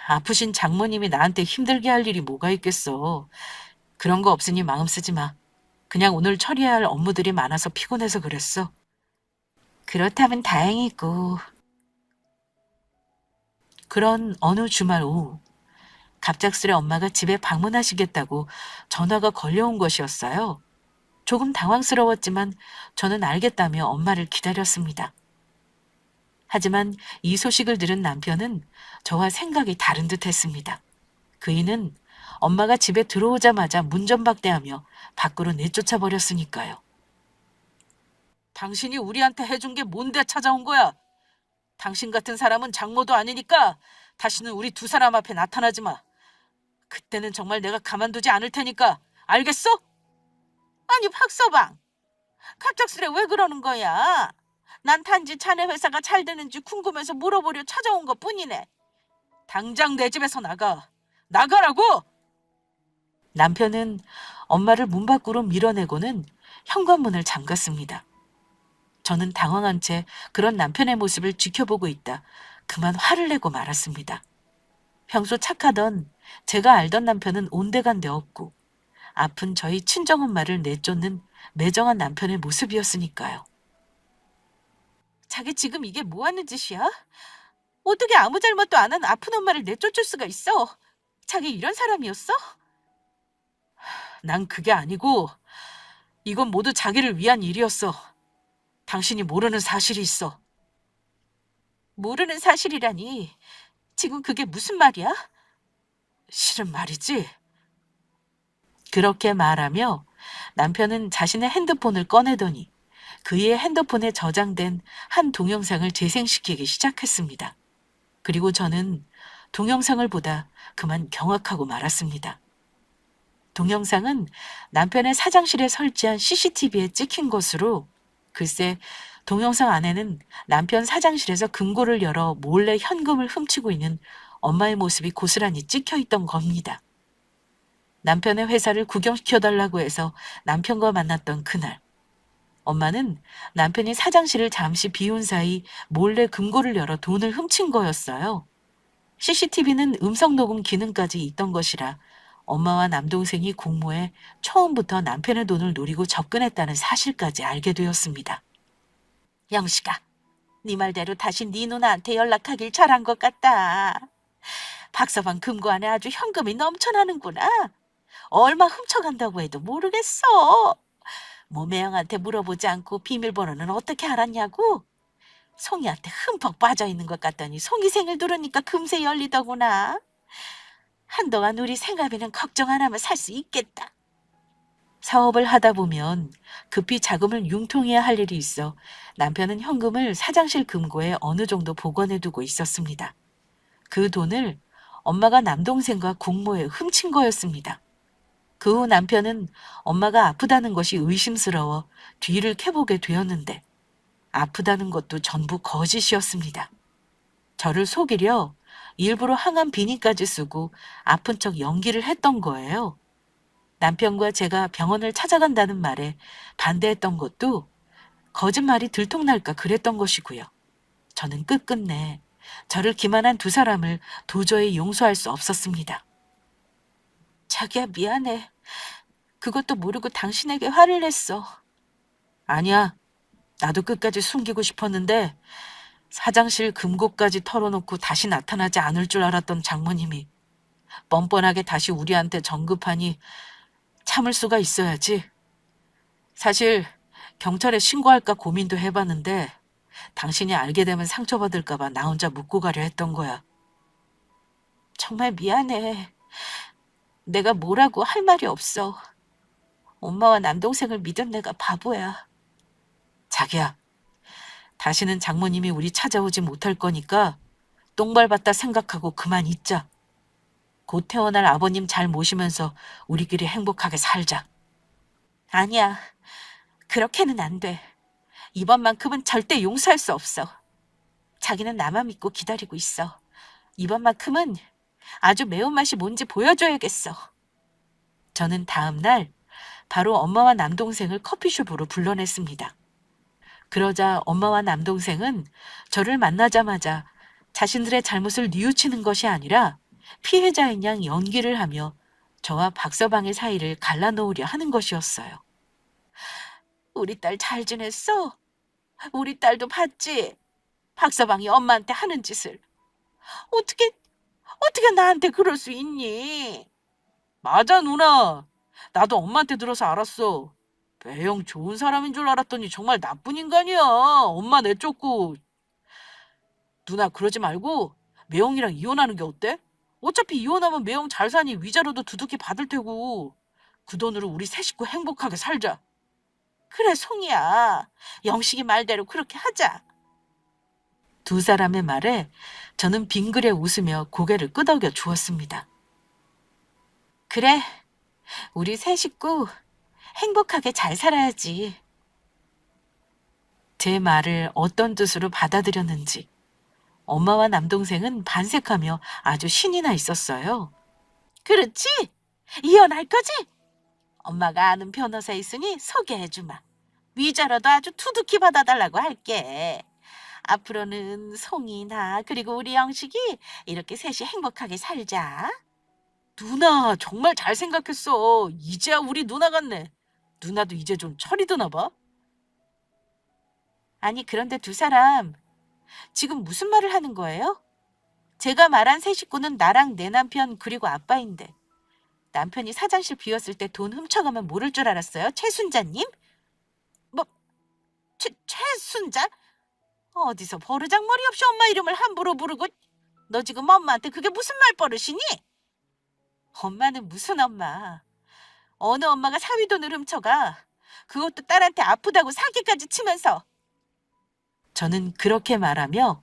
Speaker 1: 아프신 장모님이 나한테 힘들게 할 일이 뭐가 있겠어. 그런 거 없으니 마음 쓰지 마. 그냥 오늘 처리해야 할 업무들이 많아서 피곤해서 그랬어. 그렇다면 다행이고. 그런 어느 주말 오후, 갑작스레 엄마가 집에 방문하시겠다고 전화가 걸려온 것이었어요. 조금 당황스러웠지만 저는 알겠다며 엄마를 기다렸습니다. 하지만 이 소식을 들은 남편은 저와 생각이 다른 듯 했습니다. 그이는 엄마가 집에 들어오자마자 문전박대하며 밖으로 내쫓아 버렸으니까요. 당신이 우리한테 해준 게 뭔데 찾아온 거야? 당신 같은 사람은 장모도 아니니까 다시는 우리 두 사람 앞에 나타나지 마. 그때는 정말 내가 가만두지 않을 테니까 알겠어? 아니, 박서방. 갑작스레 왜 그러는 거야? 난 단지 자네 회사가 잘 되는지 궁금해서 물어보려 찾아온 것뿐이네. 당장 내 집에서 나가. 나가라고! 남편은 엄마를 문 밖으로 밀어내고는 현관문을 잠갔습니다. 저는 당황한 채 그런 남편의 모습을 지켜보고 있다 그만 화를 내고 말았습니다. 평소 착하던 제가 알던 남편은 온데간데 없고 아픈 저희 친정엄마를 내쫓는 매정한 남편의 모습이었으니까요. 자기 지금 이게 뭐 하는 짓이야? 어떻게 아무 잘못도 안 한 아픈 엄마를 내쫓을 수가 있어? 자기 이런 사람이었어? 난 그게 아니고 이건 모두 자기를 위한 일이었어. 당신이 모르는 사실이 있어. 모르는 사실이라니. 지금 그게 무슨 말이야? 싫은 말이지? 그렇게 말하며 남편은 자신의 핸드폰을 꺼내더니 그의 핸드폰에 저장된 한 동영상을 재생시키기 시작했습니다. 그리고 저는 동영상을 보다 그만 경악하고 말았습니다. 동영상은 남편의 사장실에 설치한 CCTV에 찍힌 것으로 글쎄 동영상 안에는 남편 사장실에서 금고를 열어 몰래 현금을 훔치고 있는 엄마의 모습이 고스란히 찍혀 있던 겁니다. 남편의 회사를 구경시켜달라고 해서 남편과 만났던 그날, 엄마는 남편이 사장실을 잠시 비운 사이 몰래 금고를 열어 돈을 훔친 거였어요. CCTV는 음성 녹음 기능까지 있던 것이라 엄마와 남동생이 공모해 처음부터 남편의 돈을 노리고 접근했다는 사실까지 알게 되었습니다. 영식아, 네 말대로 다시 네 누나한테 연락하길 잘한 것 같다. 박서방 금고 안에 아주 현금이 넘쳐나는구나. 얼마 훔쳐간다고 해도 모르겠어. 모매형한테 물어보지 않고 비밀번호는 어떻게 알았냐고? 송이한테 흠뻑 빠져있는 것 같더니 송이 생일 들으니까 금세 열리더구나. 한동안 우리 생가비는 걱정 안 하면 살 수 있겠다. 사업을 하다 보면 급히 자금을 융통해야 할 일이 있어 남편은 현금을 사장실 금고에 어느 정도 보관해두고 있었습니다. 그 돈을 엄마가 남동생과 공모해 훔친 거였습니다. 그 후 남편은 엄마가 아프다는 것이 의심스러워 뒤를 캐보게 되었는데 아프다는 것도 전부 거짓이었습니다. 저를 속이려 일부러 항암 비니까지 쓰고 아픈 척 연기를 했던 거예요. 남편과 제가 병원을 찾아간다는 말에 반대했던 것도 거짓말이 들통날까 그랬던 것이고요. 저는 끝끝내 저를 기만한 두 사람을 도저히 용서할 수 없었습니다. 자기야, 미안해. 그것도 모르고 당신에게 화를 냈어. 아니야. 나도 끝까지 숨기고 싶었는데 사장실 금고까지 털어놓고 다시 나타나지 않을 줄 알았던 장모님이 뻔뻔하게 다시 우리한테 전급하니 참을 수가 있어야지. 사실 경찰에 신고할까 고민도 해봤는데 당신이 알게 되면 상처받을까 봐 나 혼자 묻고 가려 했던 거야. 정말 미안해. 내가 뭐라고 할 말이 없어. 엄마와 남동생을 믿은 내가 바보야. 자기야, 다시는 장모님이 우리 찾아오지 못할 거니까 똥 밟았다 생각하고 그만 있자. 곧 태어날 아버님 잘 모시면서 우리끼리 행복하게 살자. 아니야, 그렇게는 안 돼. 이번만큼은 절대 용서할 수 없어. 자기는 나만 믿고 기다리고 있어. 이번만큼은 아주 매운맛이 뭔지 보여줘야겠어. 저는 다음 날 바로 엄마와 남동생을 커피숍으로 불러냈습니다. 그러자 엄마와 남동생은 저를 만나자마자 자신들의 잘못을 뉘우치는 것이 아니라 피해자인 양 연기를 하며 저와 박서방의 사이를 갈라놓으려 하는 것이었어요. 우리 딸 잘 지냈어? 우리 딸도 봤지? 박서방이 엄마한테 하는 짓을. 어떻게 나한테 그럴 수 있니? 맞아, 누나. 나도 엄마한테 들어서 알았어. 매형 좋은 사람인 줄 알았더니 정말 나쁜 인간이야. 엄마 내쫓고. 누나 그러지 말고 매형이랑 이혼하는 게 어때? 어차피 이혼하면 매형 잘 사니 위자료도 두둑히 받을 테고 그 돈으로 우리 세 식구 행복하게 살자. 그래, 송이야. 영식이 말대로 그렇게 하자. 두 사람의 말에 저는 빙그레 웃으며 고개를 끄덕여 주었습니다. 그래, 우리 세 식구 행복하게 잘 살아야지. 제 말을 어떤 뜻으로 받아들였는지 엄마와 남동생은 반색하며 아주 신이 나 있었어요. 그렇지? 이혼할 거지? 엄마가 아는 변호사 있으니 소개해주마. 위자료도 아주 투둑히 받아달라고 할게. 앞으로는 송이, 나, 그리고 우리 영식이 이렇게 셋이 행복하게 살자. 누나 정말 잘 생각했어. 이제야 우리 누나 같네. 누나도 이제 좀 철이 드나 봐. 아니, 그런데 두 사람 지금 무슨 말을 하는 거예요? 제가 말한 세 식구는 나랑 내 남편 그리고 아빠인데 남편이 사장실 비웠을 때 돈 훔쳐가면 모를 줄 알았어요? 최순자님? 뭐, 최순자? 어디서 버르장머리 없이 엄마 이름을 함부로 부르고. 너 지금 엄마한테 그게 무슨 말버릇이니? 엄마는 무슨 엄마. 어느 엄마가 사위 돈을 훔쳐가. 그것도 딸한테 아프다고 사기까지 치면서. 저는 그렇게 말하며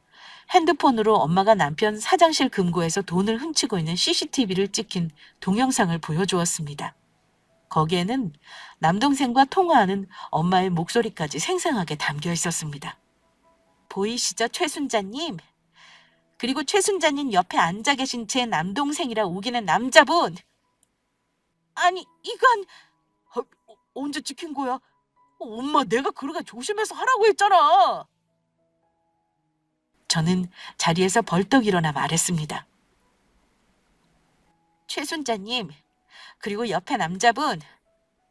Speaker 1: 핸드폰으로 엄마가 남편 사장실 금고에서 돈을 훔치고 있는 CCTV를 찍힌 동영상을 보여주었습니다. 거기에는 남동생과 통화하는 엄마의 목소리까지 생생하게 담겨 있었습니다. 보이시죠, 최순자님? 그리고 최순자님 옆에 앉아 계신 제 남동생이라 우기는 남자분. 아니, 이건 언제 찍힌 거야? 엄마, 내가 그러게 조심해서 하라고 했잖아. 저는 자리에서 벌떡 일어나 말했습니다. 최순자님, 그리고 옆에 남자분,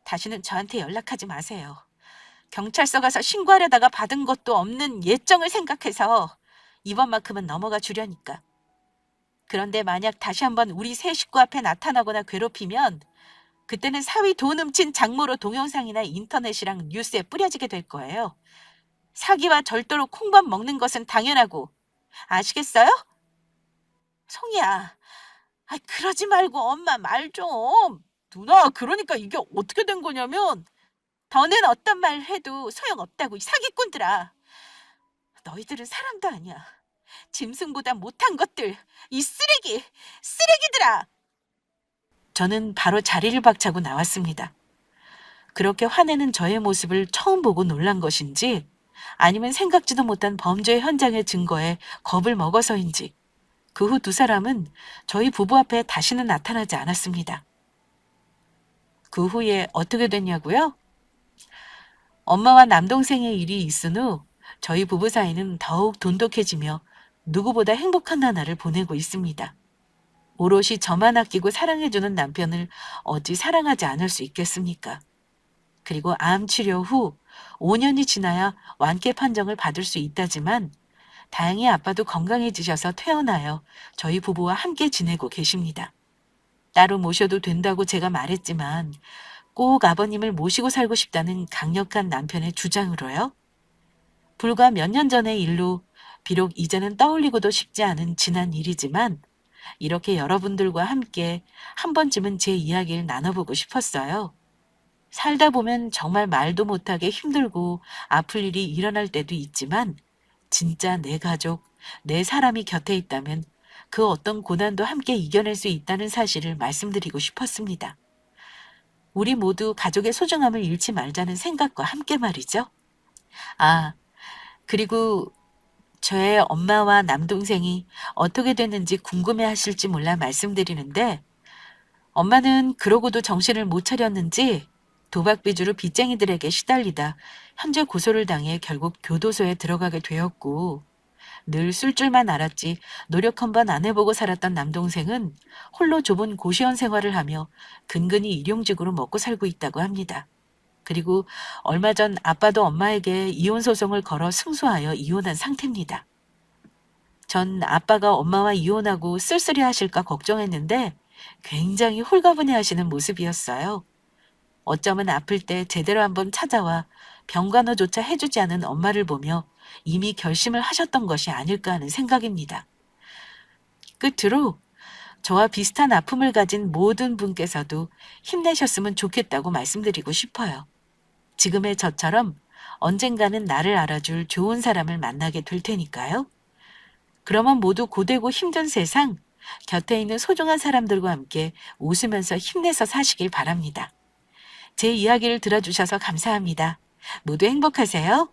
Speaker 1: 다시는 저한테 연락하지 마세요. 경찰서 가서 신고하려다가 받은 것도 없는 예정을 생각해서 이번만큼은 넘어가 주려니까. 그런데 만약 다시 한번 우리 세 식구 앞에 나타나거나 괴롭히면 그때는 사위 돈 훔친 장모로 동영상이나 인터넷이랑 뉴스에 뿌려지게 될 거예요. 사기와 절도로 콩밥 먹는 것은 당연하고. 아시겠어요? 송이야, 그러지 말고 엄마 말 좀. 누나, 그러니까 이게 어떻게 된 거냐면 더는 어떤 말 해도 소용없다고, 이 사기꾼들아. 너희들은 사람도 아니야. 짐승보다 못한 것들, 이 쓰레기들아. 저는 바로 자리를 박차고 나왔습니다. 그렇게 화내는 저의 모습을 처음 보고 놀란 것인지 아니면 생각지도 못한 범죄 현장의 증거에 겁을 먹어서인지 그 후 두 사람은 저희 부부 앞에 다시는 나타나지 않았습니다. 그 후에 어떻게 됐냐고요? 엄마와 남동생의 일이 있은 후 저희 부부 사이는 더욱 돈독해지며 누구보다 행복한 나날을 보내고 있습니다. 오롯이 저만 아끼고 사랑해주는 남편을 어찌 사랑하지 않을 수 있겠습니까? 그리고 암 치료 후 5년이 지나야 완쾌 판정을 받을 수 있다지만 다행히 아빠도 건강해지셔서 퇴원하여 저희 부부와 함께 지내고 계십니다. 따로 모셔도 된다고 제가 말했지만 꼭 아버님을 모시고 살고 싶다는 강력한 남편의 주장으로요. 불과 몇 년 전의 일로 비록 이제는 떠올리고도 싶지 않은 지난 일이지만 이렇게 여러분들과 함께 한 번쯤은 제 이야기를 나눠보고 싶었어요. 살다 보면 정말 말도 못하게 힘들고 아플 일이 일어날 때도 있지만 진짜 내 가족, 내 사람이 곁에 있다면 그 어떤 고난도 함께 이겨낼 수 있다는 사실을 말씀드리고 싶었습니다. 우리 모두 가족의 소중함을 잃지 말자는 생각과 함께 말이죠. 아, 그리고 저의 엄마와 남동생이 어떻게 됐는지 궁금해 하실지 몰라 말씀드리는데 엄마는 그러고도 정신을 못 차렸는지 도박 비주로 빚쟁이들에게 시달리다 현재 고소를 당해 결국 교도소에 들어가게 되었고 늘 쓸 줄만 알았지 노력 한번 안 해보고 살았던 남동생은 홀로 좁은 고시원 생활을 하며 근근히 일용직으로 먹고 살고 있다고 합니다. 그리고 얼마 전 아빠도 엄마에게 이혼 소송을 걸어 승소하여 이혼한 상태입니다. 전 아빠가 엄마와 이혼하고 쓸쓸해 하실까 걱정했는데 굉장히 홀가분해 하시는 모습이었어요. 어쩌면 아플 때 제대로 한번 찾아와 병간호조차 해주지 않은 엄마를 보며 이미 결심을 하셨던 것이 아닐까 하는 생각입니다. 끝으로 저와 비슷한 아픔을 가진 모든 분께서도 힘내셨으면 좋겠다고 말씀드리고 싶어요. 지금의 저처럼 언젠가는 나를 알아줄 좋은 사람을 만나게 될 테니까요. 그러면 모두 고되고 힘든 세상, 곁에 있는 소중한 사람들과 함께 웃으면서 힘내서 사시길 바랍니다. 제 이야기를 들어주셔서 감사합니다. 모두 행복하세요.